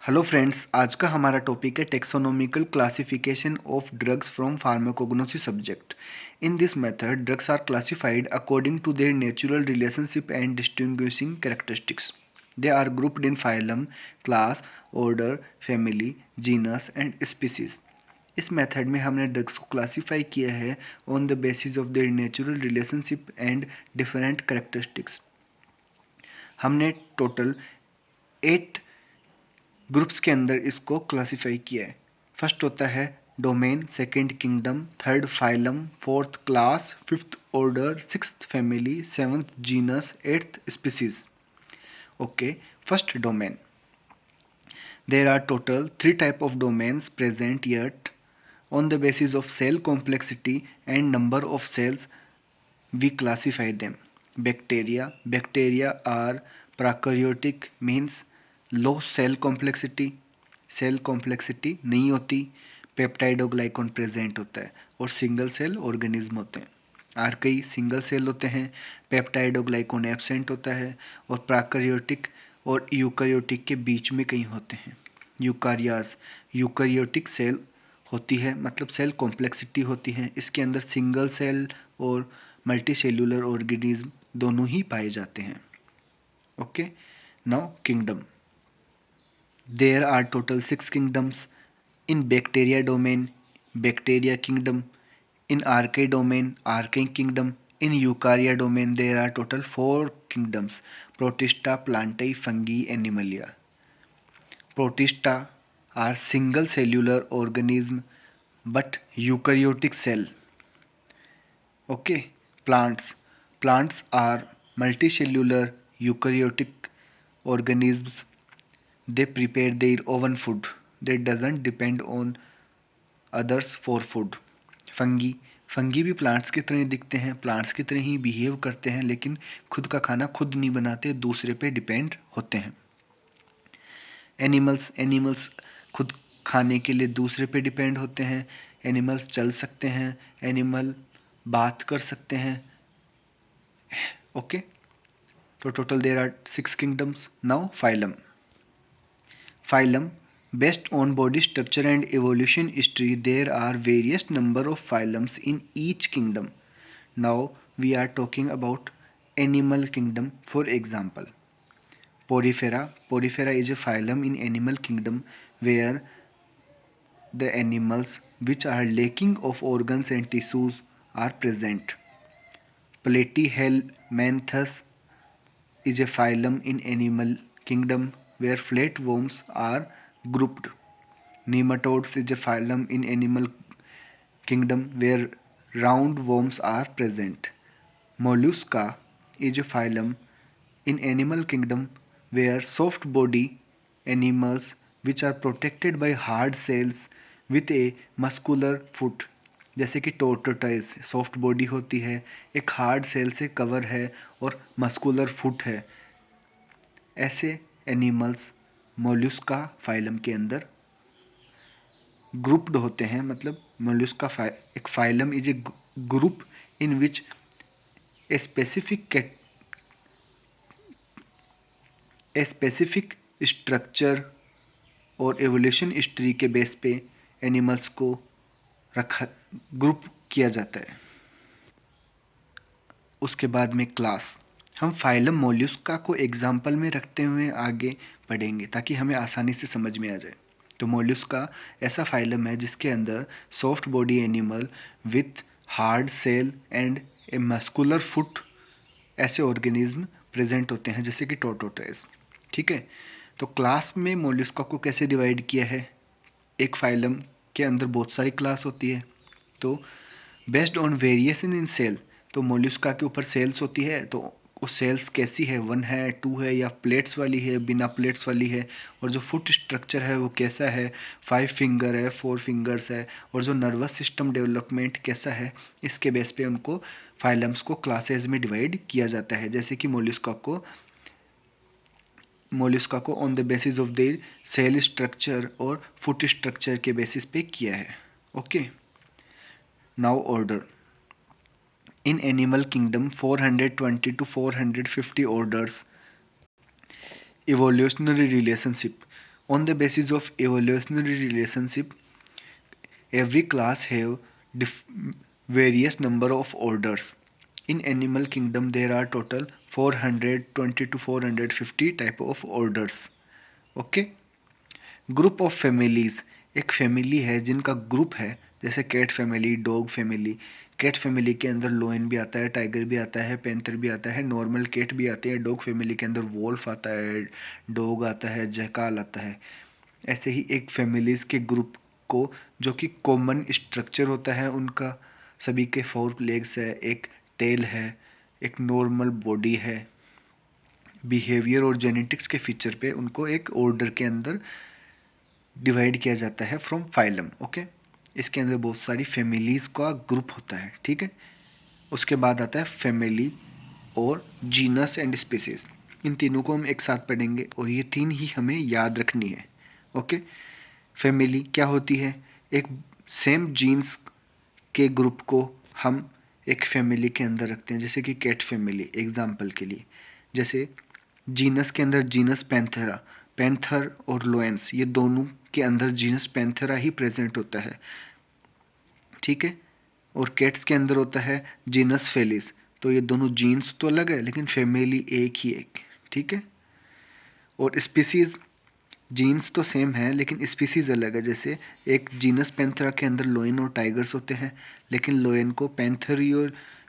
Hello friends, आज का हमारा टॉपिक है taxonomical classification of drugs from pharmacognosy subject. In this method drugs are classified according to their natural relationship and distinguishing characteristics. They are grouped in phylum, class, order, family, genus and species. इस method में हमने drugs को classify किया है on the basis of their natural relationship and different characteristics. हमने total 8 groups के अंदर इसको क्लासीफाई किया है। फर्स्ट होता है domain, second kingdom, third phylum, fourth class, fifth order, sixth family, seventh genus, eighth species. Okay, first domain. There are total 3 types of domains present, yet on the basis of cell complexity and number of cells we classify them. Bacteria are prokaryotic, means low cell complexity नहीं होती, peptidoglycan present होता है और single cell organism होते हैं। आर्कई single cell होते हैं, peptidoglycan absent होता है और प्राकैरियोटिक और यूकैरियोटिक के बीच में कहीं होते हैं। यूकैरियोटिक सेल होती है, मतलब सेल कॉम्प्लेक्सिटी होती है, इसके अंदर सिंगल सेल और मल्टी सेल्यूलर ऑर्गेनिज्म दोनों ही पाए जाते हैं। Okay, now kingdom. There are total 6 kingdoms in bacteria domain, bacteria kingdom; in archaea domain, archaic kingdom; in eukarya domain there are total 4 kingdoms: protista, plantae, fungi, animalia. Protista are single cellular organism but eukaryotic cell. Okay, plants are multicellular eukaryotic organisms. They prepare their own food. They doesn't depend on others for food. Fungi भी plants की तरह दिखते हैं, plants की तरह ही behave करते हैं, लेकिन खुद का खाना खुद नहीं बनाते, दूसरे पे डिपेंड होते हैं। एनिमल्स खुद खाने के लिए दूसरे पे डिपेंड होते हैं। एनिमल्स चल सकते हैं, एनिमल बात कर सकते हैं। ओके, तो total there are 6 kingdoms. Now Phylum. Based on body structure and evolution history, there are various number of phylums in each kingdom. Now we are talking about animal kingdom. For example, Porifera. Porifera is a phylum in animal kingdom where the animals which are lacking of organs and tissues are present. Platyhelminthes is a phylum in animal kingdom where flatworms are grouped. Nematodes is a phylum in animal kingdom where roundworms are present. Mollusca is a phylum in animal kingdom where soft body animals which are protected by hard cells with a muscular foot, जैसे कि टोर्टोटाइज soft body होती है, एक hard shell से cover है और muscular foot है। ऐसे एनिमल्स मोलस्का फाइलम के अंदर ग्रुप्ड होते हैं। मतलब मोलस्का एक phylum is a group in which a specific structure और एवोल्यूशन हिस्ट्री के बेस पे एनिमल्स को रखा ग्रुप किया जाता है। उसके बाद में क्लास। हम फाइलम मोलस्का को एग्जाम्पल में रखते हुए आगे पढ़ेंगे ताकि हमें आसानी से समझ में आ जाए। तो मोलस्का ऐसा फाइलम है जिसके अंदर soft body animal with hard shell and a muscular foot ऐसे ऑर्गेनिज्म प्रेजेंट होते हैं, जैसे कि टोर्टोटाइज। ठीक है, तो क्लास में मोलस्का को कैसे डिवाइड किया है? एक फाइलम के अंदर बहुत सारी क्लास होती है, तो based on variation in shell, तो मोलस्का के ऊपर सेल्स होती है, तो वो सेल्स कैसी है, 1 है, 2 है, या प्लेट्स वाली है, बिना प्लेट्स वाली है, और जो फुट स्ट्रक्चर है वो कैसा है, 5 फिंगर है, 4 फिंगर्स है, और जो नर्वस सिस्टम डेवलपमेंट कैसा है, इसके बेस पे उनको फाइलम्स को क्लासेस में डिवाइड किया जाता है। जैसे कि मोलस्का को on the basis of their shell structure और फुट स्ट्रक्चर के बेसिस पे किया है। Okay, now order. In animal kingdom, 420 to 450 orders. Evolutionary relationship. On the basis of evolutionary relationship, every class have various number of orders. In animal kingdom, there are total 420 to 450 type of orders. Okay. Group of families, एक family है जिनका group है, जैसे cat family, dog family. Cat family के अंदर लोयन भी आता है, टाइगर भी आता है, पैंथर भी आता है, नॉर्मल कैट भी आती है। डॉग फैमिली के अंदर वोल्फ आता है, डॉग आता है, जैकाल आता है। ऐसे ही एक फैमिलीज़ के ग्रुप को, जो कि कॉमन स्ट्रक्चर होता है उनका, सभी के 4 लेग्स है, एक टेल है, एक नॉर्मल बॉडी है, बिहेवियर और जेनेटिक्स के फीचर पे उनको एक ऑर्डर के अंदर डिवाइड किया जाता है फ्रॉम फाइलम। ओके, इसके अंदर बहुत सारी फैमिलीज़ का ग्रुप होता है। ठीक है, उसके बाद आता है फैमिली और जीनस एंड स्पीसीज। इन तीनों को हम एक साथ पढ़ेंगे और ये तीन ही हमें याद रखनी है। ओके, फैमिली क्या होती है? एक सेम जीन्स के ग्रुप को हम एक फैमिली के अंदर रखते हैं, जैसे कि कैट फैमिली एग्जाम्पल के लिए। जैसे जीनस के अंदर जीनस पैंथेरा, पैंथर और लोएंस, ये दोनों के अंदर जीनस पैंथेरा ही प्रेजेंट होता है। ठीक है, और कैट्स के अंदर होता है जीनस फेलिस। तो ये दोनों जीन्स तो अलग है लेकिन फैमिली एक ही एक। ठीक है, और स्पीसीज, जीन्स तो सेम है लेकिन स्पीसीज अलग है। जैसे एक जीनस पैंथेरा के अंदर लोयन और टाइगर्स होते हैं, लेकिन लोयन को पैंथरियो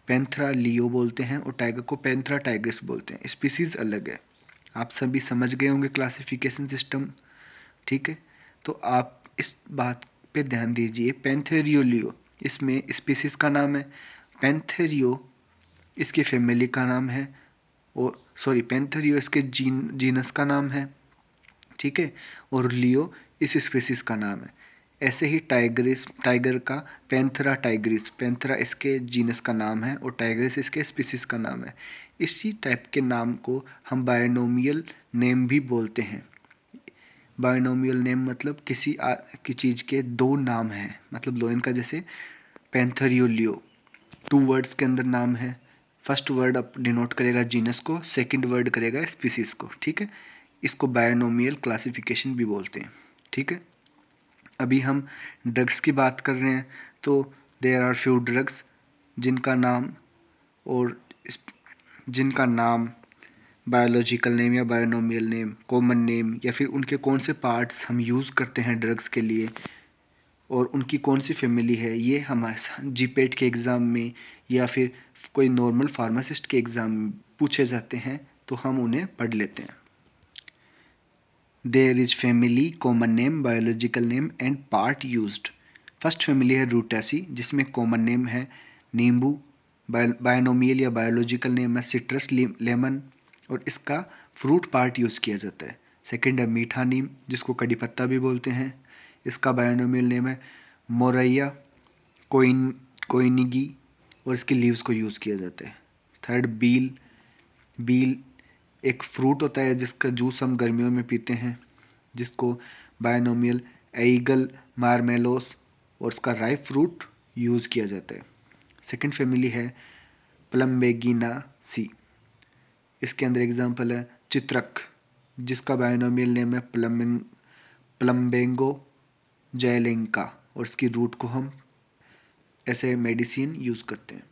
पैंथरा लियो बोलते हैं और टाइगर को पैंथरा टाइग्रिस बोलते हैं। स्पीसीज अलग है। आप सभी समझ गए होंगे क्लासिफिकेशन सिस्टम। ठीक है, तो आप इस बात पे ध्यान दीजिए। पैंथेरियो लियो इसमें स्पीसीज का नाम है, पैंथेरियो इसकी फैमिली का नाम है, और सॉरी पैंथेरियो इसके जीनस का नाम है। ठीक है, और लियो इस स्पीसीज का नाम है। ऐसे ही टाइगर का पैंथरा टाइग्रिस, पैंथरा इसके जीनस का नाम है और टाइग्रिस इसके स्पीसीज का नाम है। इसी टाइप के नाम को हम बायनोमियल नेम भी बोलते हैं। बायनोमियल नेम मतलब किसी की चीज़ के दो नाम हैं। मतलब लोयन का जैसे पैंथरियो लियो, 2 वर्ड्स के अंदर नाम है। फर्स्ट वर्ड अप डिनोट करेगा जीनस को, सेकंड वर्ड करेगा स्पीसीज को। ठीक है, इसको बायनोमियल क्लासिफिकेशन भी बोलते हैं। ठीक है, अभी हम ड्रग्स की बात कर रहे हैं, तो देयर आर फ्यू ड्रग्स जिनका नाम और जिनका नाम बायोलॉजिकल नेम या बायोनोमियल नेम, कॉमन नेम, या फिर उनके कौन से पार्ट्स हम यूज़ करते हैं ड्रग्स के लिए और उनकी कौन सी फैमिली है, ये हमारे जीपेट के एग्ज़ाम में या फिर कोई नॉर्मल फार्मासिस्ट के एग्ज़ाम में पूछे जाते हैं, तो हम उन्हें पढ़ लेते हैं। There is family, common name, biological name and part used. First family है रूटेसी, जिसमें कॉमन नेम है नींबू, बायोनोमियल या बायोलॉजिकल नेम है सिट्रस लेमन, और इसका फ्रूट पार्ट यूज़ किया जाता है। सेकंड है मीठा नीम, जिसको कड़ी पत्ता भी बोलते हैं, इसका बायोनोमियल नेम है मोरैया कोइनिगी, और इसके लीव्स को यूज़ किया जाता है। थर्ड बील, बील एक फ्रूट होता है जिसका जूस हम गर्मियों में पीते हैं, जिसको बायोनोमियल एइगल मार्मेलोस और उसका राइप फ्रूट यूज़ किया जाता है। सेकंड फैमिली है प्लम्बेगिनासी, इसके अंदर एग्जांपल है चित्रक, जिसका बायोनोमियल नेम है प्लम्बेंगो जैलेंका, और इसकी रूट को हम ऐसे मेडिसिन यूज़ करते हैं।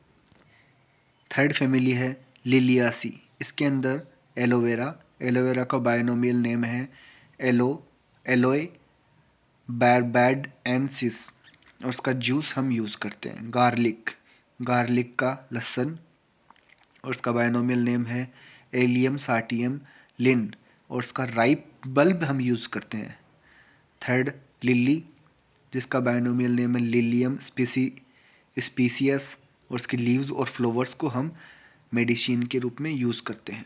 थर्ड फैमिली है लिलियासी, इसके अंदर एलोवेरा, एलोवेरा का बायोनोमियल नेम है एलोए बारबैडेंसिस, और उसका जूस हम यूज़ करते हैं। गार्लिक, गार्लिक का लहसुन, और उसका बायोनोमियल नेम है एलियम साटियम लिन, और उसका राइप बल्ब हम यूज़ करते हैं। थर्ड लिली, जिसका बायोनोमियल नेम है लिलियम स्पीसियस, और उसकी लीव्स और फ्लावर्स को हम मेडिसिन के रूप में यूज़ करते हैं।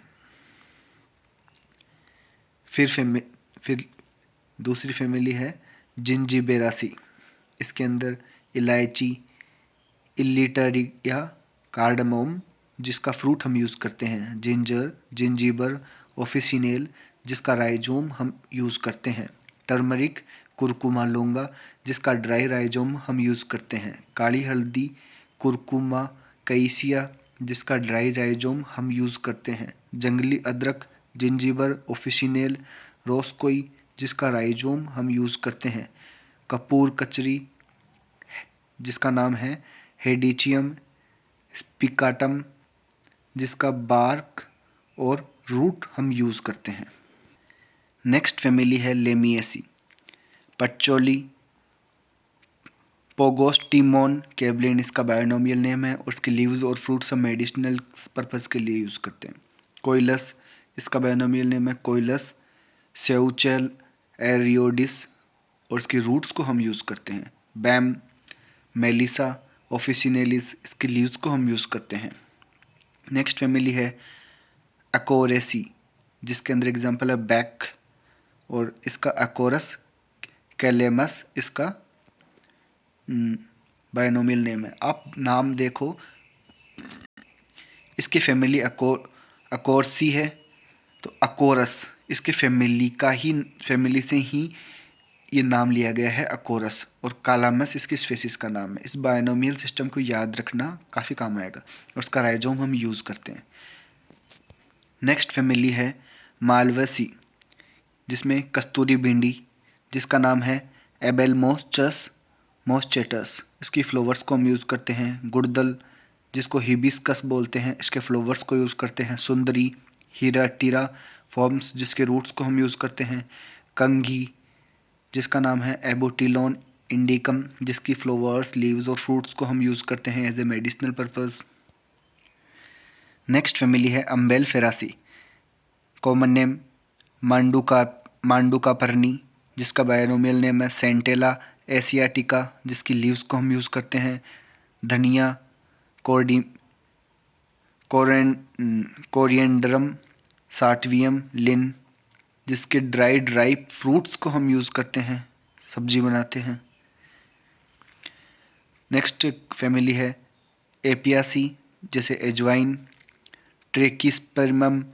फिर दूसरी फैमिली है जिंजिबेरासी, इसके अंदर इलायची, इल्लिटरिया, कार्डमोम, जिसका फ्रूट हम यूज़ करते हैं, जिंजर, जिंजीबर, ऑफिसिनेल, जिसका राइजोम हम यूज़ करते हैं, टर्मरिक, कुरकुमा लौंगा, जिसका ड्राई राइजोम हम यूज़ करते हैं, काली हल्दी, कुरकुमा कैसिया, जिसका ड्राई राइजोम हम यूज़ करते हैं, जंगली अदरक, जिंजीबर, ऑफिसिनेल, रोस्कोई, जिसका राइजोम हम यूज़ करते हैं, कपूर कचरी जिसका नाम है हेडिचियम स्पिकाटम, जिसका बार्क और रूट हम यूज़ करते हैं। नेक्स्ट फैमिली है लेमिएसी, पच्चोली, पोगोस्टीमोन केबलिन इसका बायोनोमियल नेम है, और इसके लीव्स और फ्रूट्स हम मेडिसिनल पर्पज़ के लिए यूज़ करते हैं। कोइलस इसका बायोनोमियल नेम है, कोइलस सेउचेल एरियोडिस, और इसकी रूट्स को हम यूज़ करते हैं। बैम, मेलिसा ऑफिसिनेलिस, इसके लीव्स को हम यूज़ करते हैं। नेक्स्ट फैमिली है अकोरेसी, जिसके अंदर एग्जांपल है बैक, और इसका अकोरस कैलेमस इसका बायोनोमियल नेम है। आप नाम देखो, इसकी फैमिली अकोरसी है, तो अकोरस इसके फैमिली से ही ये नाम लिया गया है अकोरस, और कालामस इसकी स्पेसीज का नाम है। इस बायोनोमियल सिस्टम को याद रखना काफ़ी काम आएगा, और उसका राइजोम हम यूज़ करते हैं। नेक्स्ट फैमिली है मालवेसी, जिसमें कस्तूरी भिंडी जिसका नाम है एबेलमोस्चस मोस्चेटस, इसकी फ्लावर्स को हम यूज़ करते हैं। गुड़दल जिसको हिबिस्कस बोलते हैं, इसके फ्लावर्स को यूज़ करते हैं। सुंदरी हीराटीरा फॉर्म्स, जिसके रूट्स को हम यूज़ करते हैं। कंघी जिसका नाम है एबोटिलोन इंडिकम, जिसकी फ्लावर्स लीव्स और फ्रूट्स को हम यूज़ करते हैं as a medicinal purpose. Next family है अम्बेल फेरासी, कॉमन नेम मांडुका परनी, जिसका बायोनोमियल नेम है सेंटेला एशियाटिका, जिसकी लीव्स को हम यूज़ करते हैं। धनिया कोरिएंडरम साटवियम लिन, जिसके ड्राइड राइप फ्रूट्स को हम यूज़ करते हैं, सब्जी बनाते हैं। नेक्स्ट फैमिली है एपियासी, जैसे एजवाइन। ट्रेकिस्पर्मम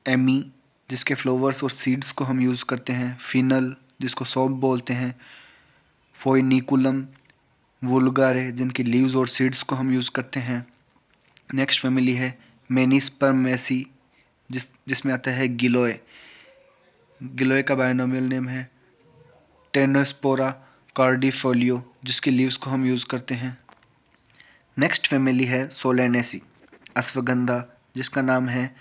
एमी, जिसके फ्लावर्स और सीड्स को हम यूज़ करते हैं। फिनल जिसको सौंफ बोलते हैं। फोइनिकुलम वुल्गारे, जिनकी लीव्स और सीड्स को हम यूज़ करते हैं। नेक्स्ट फैमिली है मेनिस्पर्मेसी, जिसमें आता है गिलोय का बायोनोमियल नेम है टेनोस्पोरा कार्डिफोलियो, जिसकी लीव्स को हम यूज़ करते हैं। नेक्स्ट फैमिली है सोलेनेसी, अश्वगंधा, जिसका नाम है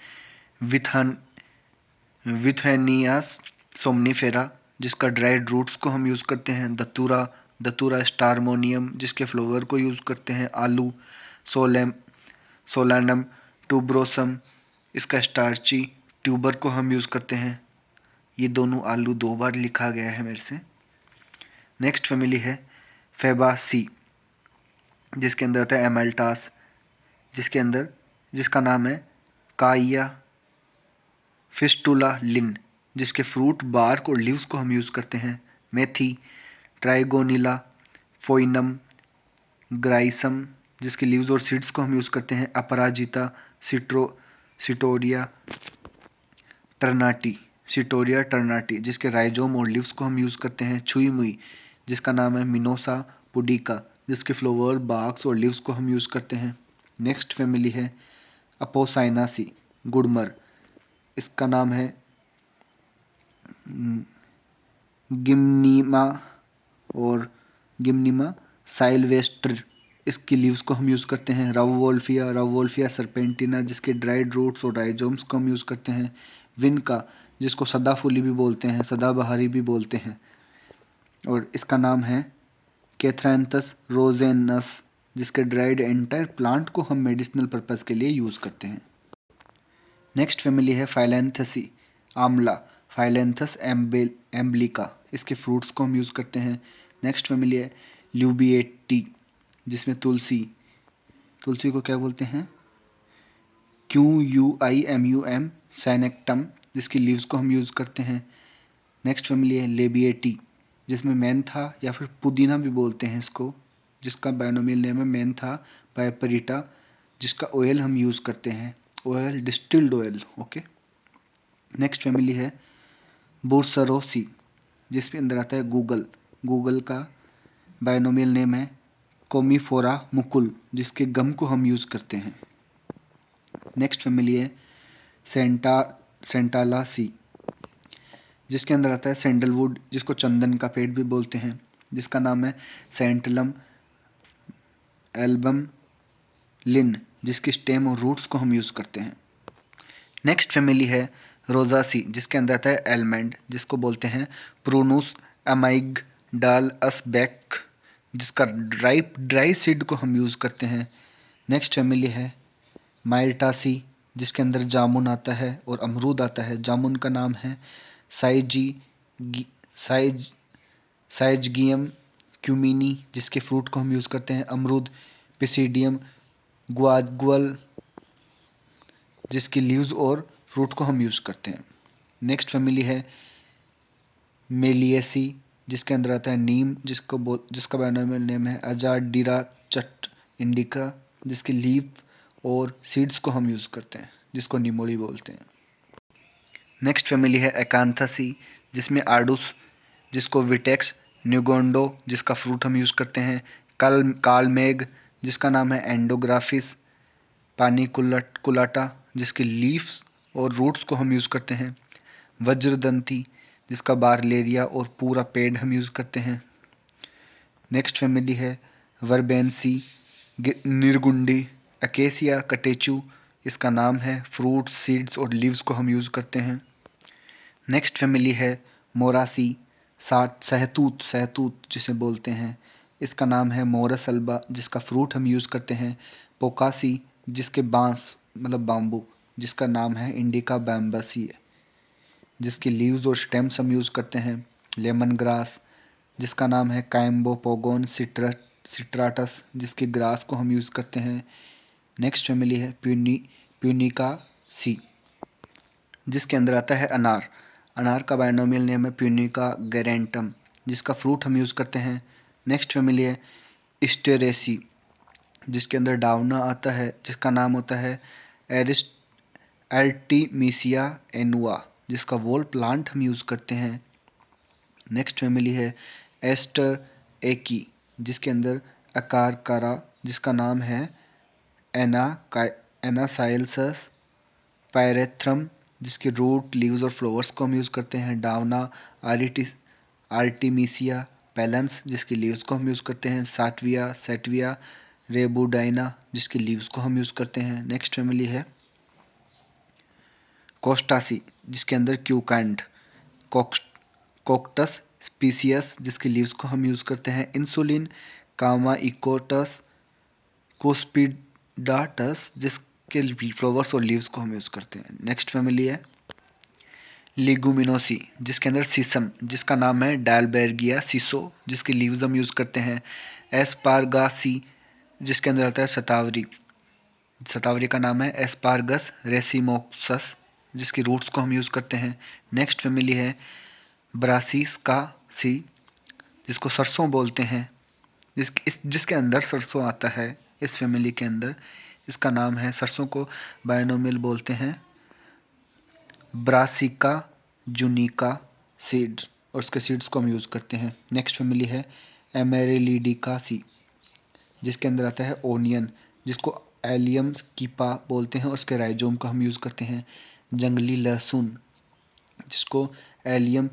विथेनियास सोमनीफेरा, जिसका ड्राइड रूट्स को हम यूज़ करते हैं। दतूरा स्टारमोनियम, जिसके फ्लावर को यूज़ करते हैं। आलू सोलानम ट्यूब्रोसम, इसका स्टार्ची ट्यूबर को हम यूज़ करते हैं। ये दोनों आलू 2 बार लिखा गया है मेरे से। नेक्स्ट फैमिली है फेबासी, जिसके अंदर आता है एमल्टास, जिसका नाम है काइया फिस्टुला लिन, जिसके फ्रूट बार्क और लीव्स को हम यूज़ करते हैं। मेथी ट्राइगोनिला फोइनम ग्राइसम, जिसके लीव्स और सीड्स को हम यूज़ करते हैं। अपराजिता सिटोरिया टर्नाटी, जिसके राइजोम और लीव्स को हम यूज़ करते हैं। छुई मुई, जिसका नाम है मिनोसा पुडिका, जिसके फ्लावर बार्क्स और लीव्स को हम यूज़ करते हैं। नेक्स्ट फैमिली है अपोसाइनासी, गुड़मर, इसका नाम है गिम्निमा साइलवेस्टर, इसकी लीव्स को हम यूज़ करते हैं। रवोल्फिया सरपेंटिना, जिसके ड्राइड रूट्स और राइजोम्स को हम यूज़ करते हैं। विनका, जिसको सदाफूली भी बोलते हैं, सदाबहारी भी बोलते हैं, और इसका नाम है कैथ्रैंथस रोजेनस, जिसके ड्राइड एंटायर प्लांट को हम मेडिसिनल पर्पज़ के लिए यूज़ करते हैं। नेक्स्ट फैमिली है फाइलेंथसी, आंवला, फाइलेंथस एम्बलिका, इसके फ्रूट्स को हम यूज़ करते हैं। नेक्स्ट फैमिली है ल्यूबिएटी, जिसमें तुलसी को क्या बोलते हैं, QUIMUM सैनेक्टम, जिसकी लीव्स को हम यूज़ करते हैं। नेक्स्ट फैमिली है लेबिएटी, जिसमें मेंथा या फिर पुदीना भी बोलते हैं इसको, जिसका बायोनोमियल नेम है मेंथा पाइपरिटा, जिसका ऑयल हम यूज़ करते हैं, oil distilled oil. Okay. Next family है बुरसरोसी, जिसके अंदर आता है गूगल का बायोनोमियल नेम है कोमीफोरा मुकुल, जिसके गम को हम यूज़ करते हैं। नेक्स्ट फैमिली है सेंटालासी, जिसके अंदर आता है सैंडलवुड, जिसको चंदन का पेड़ भी बोलते हैं, जिसका नाम है सैंटलम एल्बम लिन, जिसकी स्टेम और रूट्स को हम यूज़ करते हैं। नेक्स्ट फैमिली है रोजासी, जिसके अंदर आता है एलमंड, जिसको बोलते हैं प्रूनुस अमाइग डाल असबेक, जिसका ड्राई सीड को हम यूज़ करते हैं। नेक्स्ट फैमिली है माइटासी, जिसके अंदर जामुन आता है और अमरूद आता है। जामुन का नाम है साइजी साइज साइजगियम क्यूमिनी, जिसके फ्रूट को हम यूज़ करते हैं। अमरूद पिसीडियम गुआगुअल, जिसकी लीव्स और फ्रूट को हम यूज़ करते हैं। नेक्स्ट फैमिली है मेलिएसी, जिसके अंदर आता है नीम, जिसका बायोनॉमियल नेम है अजाडिरा चट इंडिका, जिसकी लीफ और सीड्स को हम यूज़ करते हैं, जिसको निमोली बोलते हैं। नेक्स्ट फैमिली है एकांथसी, जिसमें आर्डुस, जिसको विटेक्स न्यूगोंडो, जिसका फ्रूट हम यूज़ करते हैं। कालमेग, जिसका नाम है एंडोग्राफिस पानिकुलाटा, जिसके लीव्स और रूट्स को हम यूज़ करते हैं। वज्रदंती, जिसका बारलेरिया और पूरा पेड़ हम यूज़ करते हैं। नेक्स्ट फैमिली है वर्बेंसी निरगुंडी अकेसिया कटेचू, इसका नाम है फ्रूट सीड्स और लीव्स को हम यूज़ करते हैं। नेक्स्ट फैमिली है मोरासी सहतूत सहतूत जिसे बोलते हैं, इसका नाम है मोरस अल्बा, जिसका फ्रूट हम यूज़ करते हैं। पोकासी, जिसके बांस मतलब बाम्बू, जिसका नाम है इंडिका बैम्बसी है, जिसकी लीव्स और स्टेम्स हम यूज़ करते हैं। लेमन ग्रास, जिसका नाम है काइम्बोपोगोन सिट्राटस, जिसकी ग्रास को हम यूज़ करते हैं। नेक्स्ट फैमिली है प्यूनिका सी, जिसके अंदर आता है अनार। अनार का बायोनोमियल नेम है प्यूनिका गैरेंटम, जिसका फ्रूट हम यूज़ करते हैं। नेक्स्ट फैमिली है स्टेरेसी, जिसके अंदर डावना आता है, जिसका नाम होता है एल्टीमीसिया एनुआ, जिसका वोल प्लांट हम यूज़ करते हैं। नेक्स्ट फैमिली है एस्टर एकी, जिसके अंदर आकार कारा, जिसका नाम है एनासाइलसस पायरेथ्रम, जिसके रूट लीव्स और फ्लावर्स को हम यूज़ करते हैं। डावना आर्टिमीसिया पैलेंस, जिसकी लीव्स को हम यूज़ करते हैं। सेटविया रेबुडाइना, जिसकी लीव्स को हम यूज़ करते हैं। नेक्स्ट फैमिली है कोस्टासी, जिसके अंदर क्यूकैंड कोक्टस स्पीसियस, जिसकी लीव्स को हम यूज़ करते हैं। इंसुलिन कामा इकोटस कोस्पिडाटस, जिसके फ्लावर्स और लीव्स को हम यूज़ करते हैं। नेक्स्ट फैमिली है लिगुमिनोसी, जिसके अंदर सीसम, जिसका नाम है डालबेर्गिया सीसो, जिसकी लीव्स हम यूज़ करते हैं। एस्पारगासी, जिसके अंदर आता है सतावरी का नाम है एस्पारगस रेसिमोसस, जिसकी रूट्स को हम यूज़ करते हैं। नेक्स्ट फैमिली है ब्रासिस्कासी, जिसको सरसों बोलते हैं, जिसके अंदर सरसों आता है। इस फैमिली के अंदर इसका नाम है, सरसों को बायोनोमियल बोलते हैं ब्रासिका जुनिका सीड, और उसके सीड्स को हम यूज़ करते हैं। नेक्स्ट फैमिली है एमेरिलिडिकासी, जिसके अंदर आता है ओनियन, जिसको एलियम कीपा बोलते हैं, और उसके राइजोम को हम यूज़ करते हैं। जंगली लहसुन, जिसको एलियम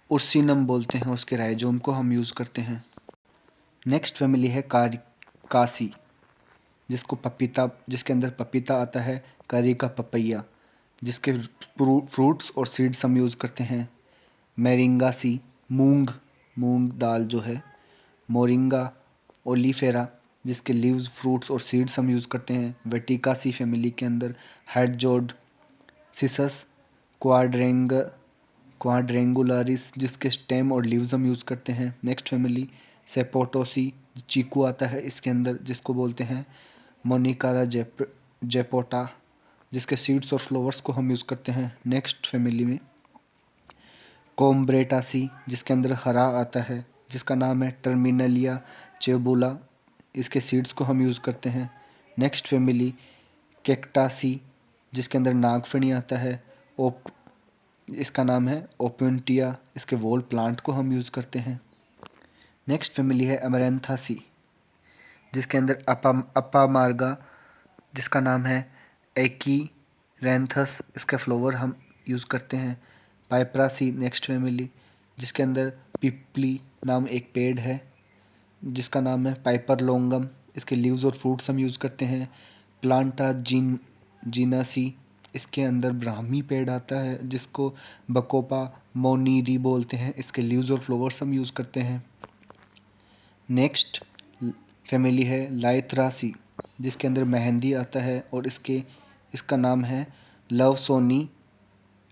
उर्सिनम बोलते हैं, उसके राइजोम को हम यूज़ करते हैं। नेक्स्ट फैमिली है कासी, जिसके अंदर पपीता आता है। करी का पपैया, जिसके फ्रूट्स और सीड्स हम यूज़ करते हैं। मेरिंगासी मूंग दाल जो है। मोरिंगा ओलीफेरा, जिसके लीव्स फ्रूट्स और सीड्स हम यूज़ करते हैं। वेटिकासी फैमिली के अंदर हेडजोड सिसस क्वाड्रेंगुलारिस, जिसके स्टेम और लीव्स हम यूज़ करते हैं। नेक्स्ट फैमिली सेपोटोसी, चीकू आता है इसके अंदर, जिसको बोलते हैं मोनिकारा जेपोटा, जिसके सीड्स और फ्लावर्स को हम यूज़ करते हैं। नेक्स्ट फैमिली में कोम्ब्रेटासी, जिसके अंदर हरा आता है, जिसका नाम है टर्मिनलिया चेबुला, इसके सीड्स को हम यूज़ करते हैं। नेक्स्ट फैमिली केक्टासी, जिसके अंदर नागफनी आता है। इसका नाम है ओपुंटिया, इसके वोल प्लांट को हम यूज़ करते हैं। नेक्स्ट फैमिली है अमरेंथासी, जिसके अंदर अपामार्गा, जिसका नाम है एकीरेंथस, इसका फ्लावर हम यूज़ करते हैं। पाइपरासी नेक्स्ट फैमिली, जिसके अंदर पिपली नाम एक पेड़ है जिसका नाम है पाइपर लोंगम। इसके लीव्स और फ्रूट्स हम यूज़ करते हैं। प्लांटा जीनासी, इसके अंदर ब्राह्मी पेड़ आता है जिसको बकोपा मोनीरी बोलते हैं। इसके लीव्स और फ्लावर्स हम यूज़ करते हैं। नेक्स्ट फैमिली है लाइथरासी, जिसके अंदर मेहंदी आता है और इसका नाम है लव सोनी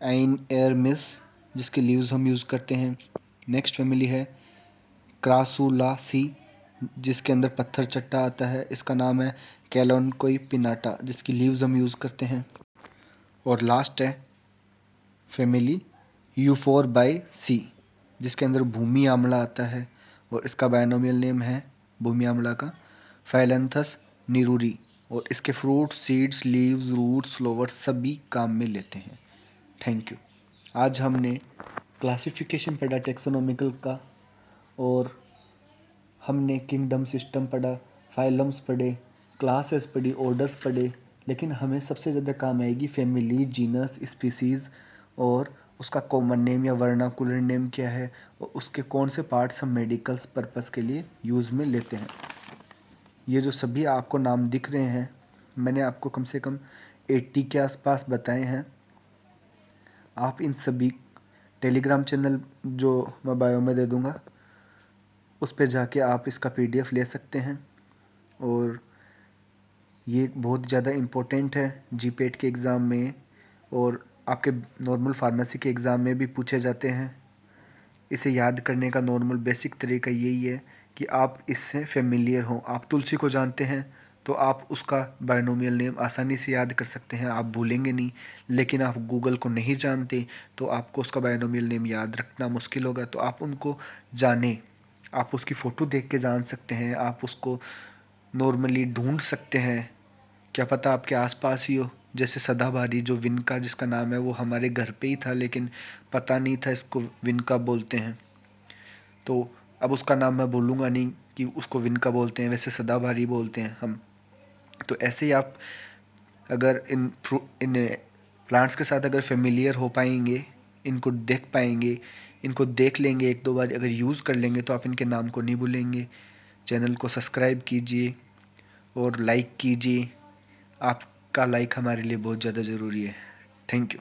एन एयरमिस, जिसके लीव्स हम यूज़ करते हैं। नेक्स्ट फैमिली है क्रासुलासी, जिसके अंदर पत्थर चट्टा आता है। इसका नाम है कैलोनकोई पिनाटा, जिसकी लीव्स हम यूज़ करते हैं। और लास्ट है फैमिली यूफोर बाई सी, जिसके अंदर भूमि आंवला आता है और इसका बायनोमियल नेम है भूमि आंवला का फाइलेंथस निरूरी। और इसके fruit, seeds, leaves, roots, flowers सभी काम में लेते हैं। Thank you. आज हमने क्लासिफिकेशन पढ़ा टेक्सोनॉमिकल का, और हमने किंगडम सिस्टम पढ़ा, फाइलम्स पढ़े, क्लासेस पढ़ी, ऑर्डर्स पढ़े। लेकिन हमें सबसे ज़्यादा काम आएगी फैमिली, जीनस, स्पीसीज़ और उसका कॉमन नेम या वर्नाकुलर नेम क्या है और उसके कौन से पार्ट्स हम मेडिकल्स पर्पस के लिए यूज़ में लेते हैं। ये जो सभी आपको नाम दिख रहे हैं, मैंने आपको कम से कम 80 के आसपास बताए हैं। आप इन सभी टेलीग्राम चैनल जो मैं बायो में दे दूँगा उस पे जाके आप इसका PDF ले सकते हैं। और ये बहुत ज़्यादा इम्पोर्टेंट है जीपेट के एग्ज़ाम में, और आपके नॉर्मल फार्मेसी के एग्ज़ाम में भी पूछे जाते हैं। इसे याद करने का नॉर्मल बेसिक तरीका यही है कि आप इससे फेमिलियर हों। आप तुलसी को जानते हैं तो आप उसका बायनोमियल नेम आसानी से याद कर सकते हैं, आप भूलेंगे नहीं। लेकिन आप गूगल को नहीं जानते तो आपको उसका बायनोमियल नेम याद रखना मुश्किल होगा। तो आप उनको जानें, आप उसकी फ़ोटो देख के जान सकते हैं, आप उसको नॉर्मली ढूंढ सकते हैं। क्या पता आपके आसपास ही हो। जैसे सदाबहारी जो विनका जिसका नाम है वो हमारे घर पे ही था, लेकिन पता नहीं था इसको विनका बोलते हैं। तो अब उसका नाम मैं बोलूँगा नहीं कि उसको विनका बोलते हैं, वैसे सदाबहारी बोलते हैं हम। तो ऐसे ही आप अगर इन प्लांट्स के साथ अगर फेमिलियर हो पाएंगे, इनको देख पाएंगे, इनको देख लेंगे एक दो बार, अगर यूज़ कर लेंगे तो आप इनके नाम को नहीं भूलेंगे। चैनल को सब्सक्राइब कीजिए और लाइक कीजिए। आपका लाइक हमारे लिए बहुत ज़्यादा ज़रूरी है। Thank you.